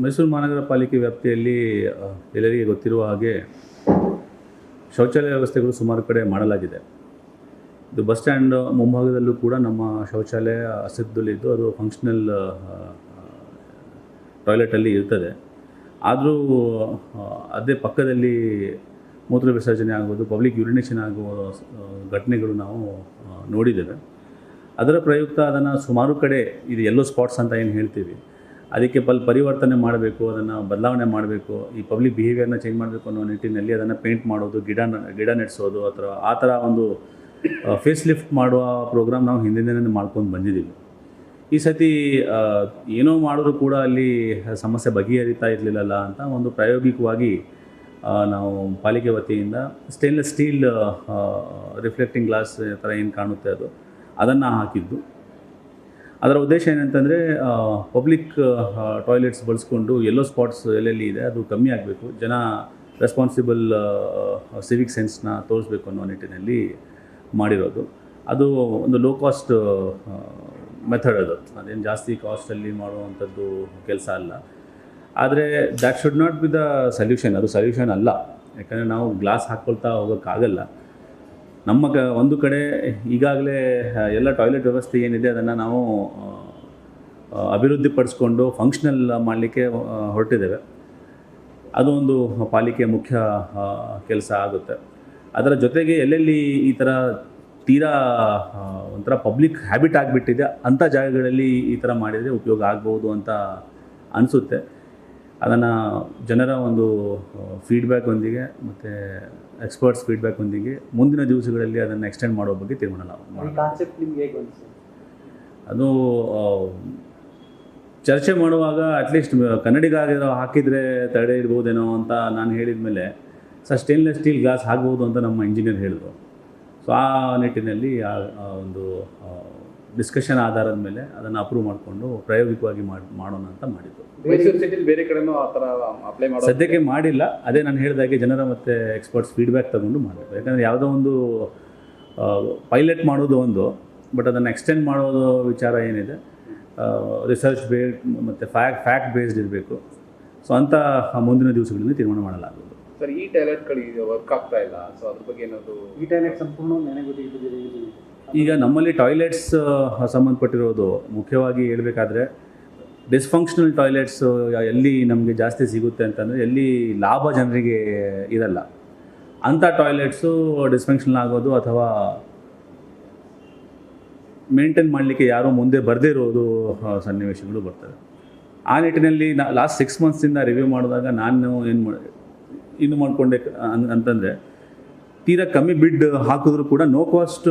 ಮೈಸೂರು ಮಹಾನಗರ ಪಾಲಿಕೆ ವ್ಯಾಪ್ತಿಯಲ್ಲಿ ಎಲ್ಲರಿಗೆ ಗೊತ್ತಿರುವ ಹಾಗೆ ಶೌಚಾಲಯ ವ್ಯವಸ್ಥೆಗಳು ಸುಮಾರು ಕಡೆ ಮಾಡಲಾಗಿದೆ. ಇದು ಬಸ್ ಸ್ಟ್ಯಾಂಡ್ ಮುಂಭಾಗದಲ್ಲೂ ಕೂಡ ನಮ್ಮ ಶೌಚಾಲಯ ಅಸ್ತಿತ್ವದಲ್ಲಿದ್ದು ಅದು ಫಂಕ್ಷನಲ್ ಟಾಯ್ಲೆಟಲ್ಲಿ ಇರ್ತದೆ. ಆದರೂ ಅದೇ ಪಕ್ಕದಲ್ಲಿ ಮೂತ್ರ ವಿಸರ್ಜನೆ ಆಗೋದು, ಪಬ್ಲಿಕ್ ಯೂರಿನೇಷನ್ ಆಗುವ ಘಟನೆಗಳು ನಾವು ನೋಡಿದ್ದೇವೆ. ಅದರ ಪ್ರಯುಕ್ತ ಅದನ್ನು ಸುಮಾರು ಕಡೆ ಇದು ಎಲ್ಲೋ ಸ್ಪಾಟ್ಸ್ ಅಂತ ಏನು ಹೇಳ್ತೀವಿ, ಅದಕ್ಕೆ ಪರಿವರ್ತನೆ ಮಾಡಬೇಕು, ಅದನ್ನು ಬದಲಾವಣೆ ಮಾಡಬೇಕು, ಈ ಪಬ್ಲಿಕ್ ಬಿಹೇವಿಯರ್ನ ಚೇಂಜ್ ಮಾಡಬೇಕು ಅನ್ನೋ ನಿಟ್ಟಿನಲ್ಲಿ ಅದನ್ನು ಪೇಂಟ್ ಮಾಡೋದು, ಗಿಡ ನೆಡೆಸೋದು ಅಥವಾ ಆ ಥರ ಒಂದು ಫೇಸ್ ಲಿಫ್ಟ್ ಮಾಡುವ ಪ್ರೋಗ್ರಾಮ್ ನಾವು ಹಿಂದಿನ ಮಾಡ್ಕೊಂಡು ಬಂದಿದ್ದೀವಿ. ಈ ಸತಿ ಏನೋ ಮಾಡಿದ್ರು ಕೂಡ ಅಲ್ಲಿ ಸಮಸ್ಯೆ ಬಗೆಹರಿತಾ ಇರಲಿಲ್ಲಲ್ಲ ಅಂತ ಒಂದು ಪ್ರಾಯೋಗಿಕವಾಗಿ ನಾವು ಪಾಲಿಕೆ ವತಿಯಿಂದ ಸ್ಟೇನ್ಲೆಸ್ ಸ್ಟೀಲ್ ರಿಫ್ಲೆಕ್ಟಿಂಗ್ ಗ್ಲಾಸ್ ಥರ ಏನು ಕಾಣುತ್ತೆ ಅದನ್ನು ಹಾಕಿದ್ದು. ಅದರ ಉದ್ದೇಶ ಏನಂತಂದರೆ ಪಬ್ಲಿಕ್ ಟಾಯ್ಲೆಟ್ಸ್ ಬಳಸ್ಕೊಂಡು ಎಲ್ಲೋ ಸ್ಪಾಟ್ಸ್ ಎಲ್ಲೆಲ್ಲಿ ಇದೆ ಅದು ಕಮ್ಮಿ ಆಗಬೇಕು, ಜನ ರೆಸ್ಪಾನ್ಸಿಬಲ್ ಸಿವಿಕ್ ಸೆನ್ಸ್ನ ತೋರಿಸ್ಬೇಕು ಅನ್ನೋ ನಿಟ್ಟಿನಲ್ಲಿ ಮಾಡಿರೋದು. ಅದು ಒಂದು ಲೋ ಕಾಸ್ಟ್ ಮೆಥಡ್, ಅದೇನು ಜಾಸ್ತಿ ಕಾಸ್ಟಲ್ಲಿ ಮಾಡುವಂಥದ್ದು ಕೆಲಸ ಅಲ್ಲ. ಆದರೆ that should not be the solution, ಅದು ಸೊಲ್ಯೂಷನ್ ಅಲ್ಲ. ಯಾಕಂದರೆ ನಾವು ಗ್ಲಾಸ್ ಹಾಕ್ಕೊಳ್ತಾ ಹೋಗೋಕ್ಕಾಗಲ್ಲ. ನಮ್ಮ ಒಂದು ಕಡೆ ಈಗಾಗಲೇ ಎಲ್ಲ ಟಾಯ್ಲೆಟ್ ವ್ಯವಸ್ಥೆ ಏನಿದೆ ಅದನ್ನು ನಾವು ಅಭಿವೃದ್ಧಿಪಡಿಸ್ಕೊಂಡು ಫಂಕ್ಷನಲ್ ಮಾಡಲಿಕ್ಕೆ ಹೊರಟಿದ್ದೇವೆ. ಅದು ಒಂದು ಪಾಲಿಕೆಯ ಮುಖ್ಯ ಕೆಲಸ ಆಗುತ್ತೆ. ಅದರ ಜೊತೆಗೆ ಎಲ್ಲೆಲ್ಲಿ ಈ ಥರ ತೀರಾ ಒಂಥರ ಪಬ್ಲಿಕ್ ಹ್ಯಾಬಿಟ್ ಆಗಿಬಿಟ್ಟಿದೆ ಅಂಥ ಜಾಗಗಳಲ್ಲಿ ಈ ಥರ ಮಾಡಿದರೆ ಉಪಯೋಗ ಆಗ್ಬೋದು ಅಂತ ಅನಿಸುತ್ತೆ. ಅದನ್ನು ಜನರ ಒಂದು ಫೀಡ್ಬ್ಯಾಕ್ನೊಂದಿಗೆ ಮತ್ತು ಎಕ್ಸ್ಪರ್ಟ್ಸ್ ಫೀಡ್ಬ್ಯಾಕ್ನೊಂದಿಗೆ ಮುಂದಿನ ದಿವಸಗಳಲ್ಲಿ ಅದನ್ನು ಎಕ್ಸ್ಟೆಂಡ್ ಮಾಡೋ ಬಗ್ಗೆ ತೀರ್ಮಾನ ಕಾನ್ಸೆಪ್ಟ್ ನಿಮ್ಗೆ ಹೇಗೆ ಅನಿಸುತ್ತೆ? ಅದು ಚರ್ಚೆ ಮಾಡುವಾಗ ಅಟ್ಲೀಸ್ಟ್ ಕನ್ನಡಿಗ ಹಾಕಿದರೆ ತಡೆ ಇಡ್ಬೋದೇನೋ ಅಂತ ನಾನು ಹೇಳಿದ ಮೇಲೆ ಸ್ಟೇನ್ಲೆಸ್ ಸ್ಟೀಲ್ ಗ್ಲಾಸ್ ಹಾಕ್ಬೋದು ಅಂತ ನಮ್ಮ ಇಂಜಿನಿಯರ್ ಹೇಳಿದ್ರು. ಸೊ ಆ ನಿಟ್ಟಿನಲ್ಲಿ ಒಂದು ಡಿಸ್ಕಷನ್ ಆಧಾರದ ಮೇಲೆ ಅದನ್ನು ಅಪ್ರೂವ್ ಮಾಡಿಕೊಂಡು ಪ್ರಾಯೋಗಿಕವಾಗಿ ಮಾಡೋಣ ಅಂತ ಮಾಡಿದ್ದು. ಮೈಸೂರು ಸಿಟಿಲಿ ಬೇರೆ ಕಡೆನೂ ಆ ಥರ ಅಪ್ಲೈ ಮಾಡೋ ಸದ್ಯಕ್ಕೆ ಮಾಡಿಲ್ಲ. ಅದೇ ನಾನು ಹೇಳಿದಾಗೆ ಜನರ ಮತ್ತು ಎಕ್ಸ್ಪರ್ಟ್ಸ್ ಫೀಡ್ಬ್ಯಾಕ್ ತಗೊಂಡು ಮಾಡಬೇಕು. ಯಾಕಂದರೆ ಯಾವುದೋ ಒಂದು ಪೈಲಟ್ ಮಾಡೋದು ಒಂದು, ಬಟ್ ಅದನ್ನು ಎಕ್ಸ್ಟೆಂಡ್ ಮಾಡೋದು ವಿಚಾರ ಏನಿದೆ ರಿಸರ್ಚ್ ಬೇಸ್ಡ್ ಮತ್ತು ಫ್ಯಾಕ್ಟ್ ಬೇಸ್ಡ್ ಇರಬೇಕು. ಸೊ ಅಂಥ ಮುಂದಿನ ದಿವಸಗಳಲ್ಲಿ ತೀರ್ಮಾನ ಮಾಡಲಾಗುವುದು. ಸರ್, ಈ ಟಾಯ್ಲೆಟ್ಗಳಿಗೆ ವರ್ಕ್ ಆಗ್ತಾ ಇಲ್ಲ, ಸೊ ಅದ್ರ ಬಗ್ಗೆ ಏನಾದರೂ ಈ ಟಾಯ್ಲೆಟ್ ಸಂಪೂರ್ಣ ನೆನೆಗುದಿಗೆ ಈಗ ನಮ್ಮಲ್ಲಿ ಟಾಯ್ಲೆಟ್ಸ್ ಸಂಬಂಧಪಟ್ಟಿರೋದು ಮುಖ್ಯವಾಗಿ ಹೇಳಬೇಕಾದ್ರೆ ಡಿಸ್ಫಂಕ್ಷನಲ್ ಟಾಯ್ಲೆಟ್ಸ್ ಎಲ್ಲಿ ನಮಗೆ ಜಾಸ್ತಿ ಸಿಗುತ್ತೆ ಅಂತಂದರೆ ಎಲ್ಲಿ ಲಾಭ ಜನರಿಗೆ ಇರಲ್ಲ ಅಂಥ ಟಾಯ್ಲೆಟ್ಸು ಡಿಸ್ಫಂಕ್ಷನಲ್ ಆಗೋದು ಅಥವಾ ಮೇಂಟೈನ್ ಮಾಡಲಿಕ್ಕೆ ಯಾರೂ ಮುಂದೆ ಬರದೇ ಇರೋದು ಸನ್ನಿವೇಶಗಳು ಬರ್ತವೆ. ಆ ನಿಟ್ಟಿನಲ್ಲಿ ಲಾಸ್ಟ್ 6 ಮಂತ್ಸಿಂದ ರಿವ್ಯೂ ಮಾಡಿದಾಗ ನಾನು ಏನು ಮಾಡಿಕೊಂಡೆ ಅಂತಂದರೆ ತೀರಾ ಕಮ್ಮಿ ಬಿಡ್ ಹಾಕಿದ್ರು ಕೂಡ ನೋ ಕಾಸ್ಟ್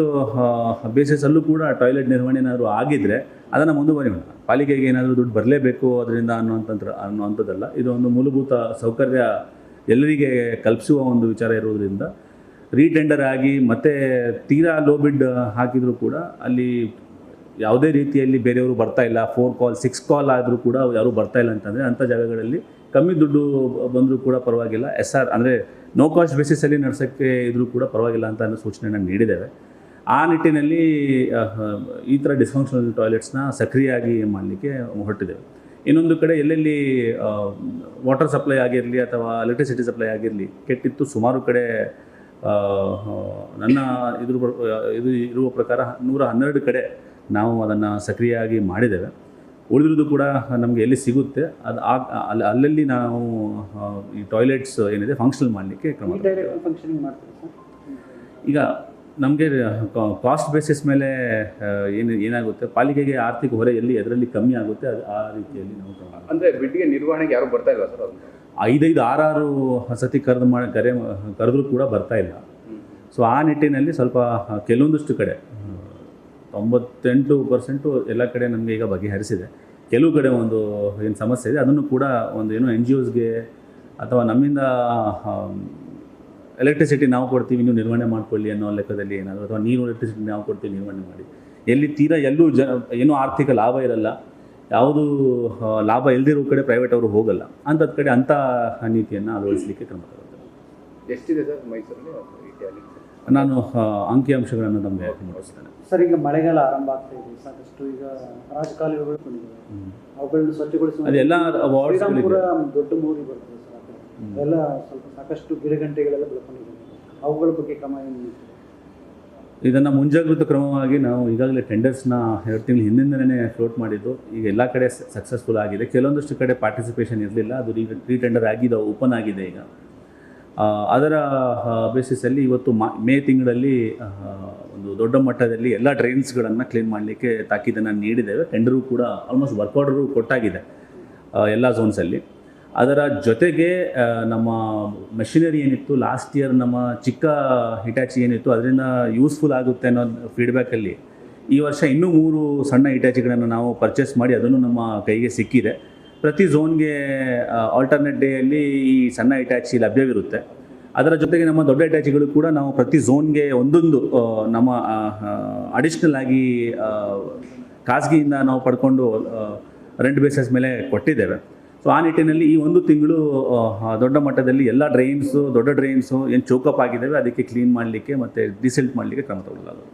ಬೇಸಿಸಲ್ಲೂ ಕೂಡ ಟಾಯ್ಲೆಟ್ ನಿರ್ವಹಣೆ ಏನಾದರೂ ಆಗಿದ್ದರೆ ಅದನ್ನು ಮುಂದುವರಿಯೋಣ. ಪಾಲಿಕೆಗೆ ಏನಾದರೂ ದುಡ್ಡು ಬರಲೇಬೇಕು ಅದರಿಂದ ಅನ್ನೋಂಥದ್ದಲ್ಲ. ಇದು ಒಂದು ಮೂಲಭೂತ ಸೌಕರ್ಯ ಎಲ್ಲರಿಗೆ ಕಲ್ಪಿಸುವ ಒಂದು ವಿಚಾರ ಇರೋದ್ರಿಂದ ರೀಟೆಂಡರ್ ಆಗಿ ಮತ್ತು ತೀರಾ ಲೋ ಬಿಡ್ ಹಾಕಿದರೂ ಕೂಡ ಅಲ್ಲಿ ಯಾವುದೇ ರೀತಿಯಲ್ಲಿ ಬೇರೆಯವರು ಬರ್ತಾಯಿಲ್ಲ, 4 ಕಾಲ್ 6 ಕಾಲ್ ಆದರೂ ಕೂಡ ಯಾರೂ ಬರ್ತಾಯಿಲ್ಲ ಅಂತಂದರೆ ಅಂಥ ಜಾಗಗಳಲ್ಲಿ ಕಮ್ಮಿ ದುಡ್ಡು ಬಂದರೂ ಕೂಡ ಪರವಾಗಿಲ್ಲ, SR ಅಂದರೆ ನೋ ಕಾಸ್ಟ್ ಬೇಸಿಸಲ್ಲಿ ನಡೆಸೋಕ್ಕೆ ಇದ್ರೂ ಕೂಡ ಪರವಾಗಿಲ್ಲ ಅಂತ ಅನ್ನೋ ಸೂಚನೆಯನ್ನು ನೀಡಿದ್ದೇವೆ. ಆ ನಿಟ್ಟಿನಲ್ಲಿ ಈ ಥರ ಡಿಸ್ಫಂಕ್ಷನಲ್ ಟಾಯ್ಲೆಟ್ಸ್ನ ಸಕ್ರಿಯವಾಗಿ ಮಾಡಲಿಕ್ಕೆ ಹೊರಟಿದ್ದೇವೆ. ಇನ್ನೊಂದು ಕಡೆ ಎಲ್ಲೆಲ್ಲಿ ವಾಟರ್ ಸಪ್ಲೈ ಆಗಿರಲಿ ಅಥವಾ ಎಲೆಕ್ಟ್ರಿಸಿಟಿ ಸಪ್ಲೈ ಆಗಿರಲಿ ಕೆಟ್ಟಿತ್ತು, ಸುಮಾರು ಕಡೆ ನನ್ನ ಇದು ಇರುವ ಪ್ರಕಾರ 112 ಕಡೆ ನಾವು ಅದನ್ನು ಸಕ್ರಿಯವಾಗಿ ಮಾಡಿದ್ದೇವೆ. ಉಳಿದಿರೋದು ಕೂಡ ನಮಗೆ ಎಲ್ಲಿ ಸಿಗುತ್ತೆ ಅದು ಅಲ್ಲಲ್ಲಿ ನಾವು ಈ ಟಾಯ್ಲೆಟ್ಸ್ ಏನಿದೆ ಫಂಕ್ಷನಲ್ ಮಾಡಲಿಕ್ಕೆ ಕ್ರಮ. ಈಗ ನಮಗೆ ಕಾಸ್ಟ್ ಬೇಸಿಸ್ ಮೇಲೆ ಏನಾಗುತ್ತೆ, ಪಾಲಿಕೆಗೆ ಆರ್ಥಿಕ ಹೊರೆ ಎದರಲ್ಲಿ ಕಮ್ಮಿ ಆಗುತ್ತೆ ಆ ರೀತಿಯಲ್ಲಿ ನಾವು ಕ್ರಮ. ಅಂದರೆ ಬಿಡ್ಗೆ ನಿರ್ವಹಣೆಗೆ ಯಾರು ಬರ್ತಾ ಇಲ್ಲ ಸರ್? 5-6 ಸತಿ ಕರೆದ್ರೂ ಕೂಡ ಬರ್ತಾ ಇಲ್ಲ. ಸೊ ಆ ನಿಟ್ಟಿನಲ್ಲಿ ಸ್ವಲ್ಪ ಕೆಲವೊಂದಷ್ಟು ಕಡೆ 98% ಎಲ್ಲ ಕಡೆ ನಮಗೆ ಈಗ ಬಗೆಹರಿಸಿದೆ. ಕೆಲವು ಕಡೆ ಒಂದು ಏನು ಸಮಸ್ಯೆ ಇದೆ ಅದನ್ನು ಕೂಡ ಒಂದು ಏನೋ NGOsಗೆ ಅಥವಾ ನಮ್ಮಿಂದ ಎಲೆಕ್ಟ್ರಿಸಿಟಿ ನಾವು ಕೊಡ್ತೀವಿ ನೀವು ನಿರ್ವಹಣೆ ಮಾಡ್ಕೊಳ್ಳಿ ಅನ್ನೋ ಲೆಕ್ಕದಲ್ಲಿ ಏನಾದರೂ, ಅಥವಾ ನೀರು ಎಲೆಕ್ಟ್ರಿಸಿಟಿ ನಾವು ಕೊಡ್ತೀವಿ ನಿರ್ವಹಣೆ ಮಾಡಿ, ಎಲ್ಲಿ ತೀರಾ ಎಲ್ಲೂ ಏನೂ ಆರ್ಥಿಕ ಲಾಭ ಇರಲ್ಲ, ಯಾವುದು ಲಾಭ ಇಲ್ಲದಿರೋ ಕಡೆ ಪ್ರೈವೇಟ್ ಅವರು ಹೋಗಲ್ಲ ಅಂಥದ್ದು ಕಡೆ ಅಂಥ ನೀತಿಯನ್ನು ಅಳವಡಿಸಲಿಕ್ಕೆ ಕ್ರಮ ತಗೊಳ್ತಾರೆ. ಎಷ್ಟಿದೆ ಸರ್ ಮೈಸೂರಲ್ಲಿ ನಾನು ಅಂಕಿಅಂಶಗಳನ್ನು ನಮಗೆ ನೋಡಿಸ್ತೇನೆ. ಸರ್, ಈಗ ಮಳೆಗಾಲ ಆರಂಭ ಆಗ್ತಾ ಇದೆ, ಸಾಕಷ್ಟು ಈಗ ರಾಜಕಾಲುವೆಗಳು ಬಂದಿದ್ದಾವೆ, ಅವುಗಳನ್ನು ಸ್ವಚ್ಛಗೊಳಿಸುವ ಅದೆಲ್ಲ ಶ್ರೀರಾಮ್ಪುರ ದೊಡ್ಡ ಮೂರಿ ಬರ್ತದೆ ಸರ್, ಆ ಕಡೆ ಅದೆಲ್ಲ ಸ್ವಲ್ಪ ಸಾಕಷ್ಟು ಗಿಡಗಂಟೆಗಳೆಲ್ಲ ಬೆಳ್ಕೊಂಡಿದ್ದಾವೆ, ಅವುಗಳ ಬಗ್ಗೆ ಕ್ರಮ ಏನು? ಇದನ್ನು ಮುಂಜಾಗ್ರತಾ ಕ್ರಮವಾಗಿ ನಾವು ಈಗಾಗಲೇ ಟೆಂಡರ್ಸ್ನ 2 ತಿಂಗಳು ಹಿಂದಿಂದನೇ ಫ್ಲೋಟ್ ಮಾಡಿದ್ದು. ಈಗ ಎಲ್ಲ ಕಡೆ ಸಕ್ಸಸ್ಫುಲ್ ಆಗಿದೆ. ಕೆಲವೊಂದಷ್ಟು ಕಡೆ ಪಾರ್ಟಿಸಿಪೇಷನ್ ಇರಲಿಲ್ಲ, ಅದು ರೀಟೆಂಡರ್ ಆಗಿದೆ, ಓಪನ್ ಆಗಿದೆ ಈಗ. ಅದರ ಬೇಸಿಸಲ್ಲಿ ಇವತ್ತು ಮೇ ತಿಂಗಳಲ್ಲಿ ಒಂದು ದೊಡ್ಡ ಮಟ್ಟದಲ್ಲಿ ಎಲ್ಲ ಡ್ರೈನ್ಸ್ಗಳನ್ನು ಕ್ಲೀನ್ ಮಾಡಲಿಕ್ಕೆ ತಾಕೀದನ್ನು ನೀಡಿದ್ದೇವೆ. ಟೆಂಡರು ಕೂಡ ಆಲ್ಮೋಸ್ಟ್ ವರ್ಕ್ ಆರ್ಡರು ಕೊಟ್ಟಾಗಿದೆ ಎಲ್ಲ ಝೋನ್ಸಲ್ಲಿ. ಅದರ ಜೊತೆಗೆ ನಮ್ಮ ಮೆಷಿನರಿ ಏನಿತ್ತು ಲಾಸ್ಟ್ ಇಯರ್, ನಮ್ಮ ಚಿಕ್ಕ ಹಿಟಾಚಿ ಏನಿತ್ತು ಅದರಿಂದ ಯೂಸ್ಫುಲ್ ಆಗುತ್ತೆ ಅನ್ನೋ ಫೀಡ್ಬ್ಯಾಕಲ್ಲಿ ಈ ವರ್ಷ ಇನ್ನೂ 3 ಸಣ್ಣ ಹಿಟಾಚಿಗಳನ್ನು ನಾವು ಪರ್ಚೇಸ್ ಮಾಡಿ ಅದನ್ನು ನಮ್ಮ ಕೈಗೆ ಸಿಕ್ಕಿದೆ. ಪ್ರತಿ ಝೋನ್ಗೆ ಆಲ್ಟರ್ನೇಟ್ ಡೇಯಲ್ಲಿ ಈ ಸಣ್ಣ ಹಿಟಾಚಿ ಲಭ್ಯವಿರುತ್ತೆ. ಅದರ ಜೊತೆಗೆ ನಮ್ಮ ದೊಡ್ಡ ಹಿಟಾಚಿಗಳು ಕೂಡ ನಾವು ಪ್ರತಿ ಝೋನ್ಗೆ ಒಂದೊಂದು ನಮ್ಮ ಅಡಿಷ್ನಲ್ ಆಗಿ ಖಾಸಗಿಯಿಂದ ನಾವು ಪಡ್ಕೊಂಡು ರೆಂಟ್ ಬೇಸಿಸ್ ಮೇಲೆ ಕೊಟ್ಟಿದ್ದೇವೆ. ಸೊ ಆ ನಿಟ್ಟಿನಲ್ಲಿ ಈ 1 ತಿಂಗಳು ದೊಡ್ಡ ಮಟ್ಟದಲ್ಲಿ ಎಲ್ಲ ದೊಡ್ಡ ಡ್ರೈನ್ಸು ಏನು ಚೋಕಪ್ ಆಗಿದ್ದಾವೆ ಅದಕ್ಕೆ ಕ್ಲೀನ್ ಮಾಡಲಿಕ್ಕೆ ಮತ್ತು ಡಿಸಿಲ್ಟ್ ಮಾಡಲಿಕ್ಕೆ ಕ್ರಮ ತಗೊಳ್ಳಲಾಗುತ್ತೆ.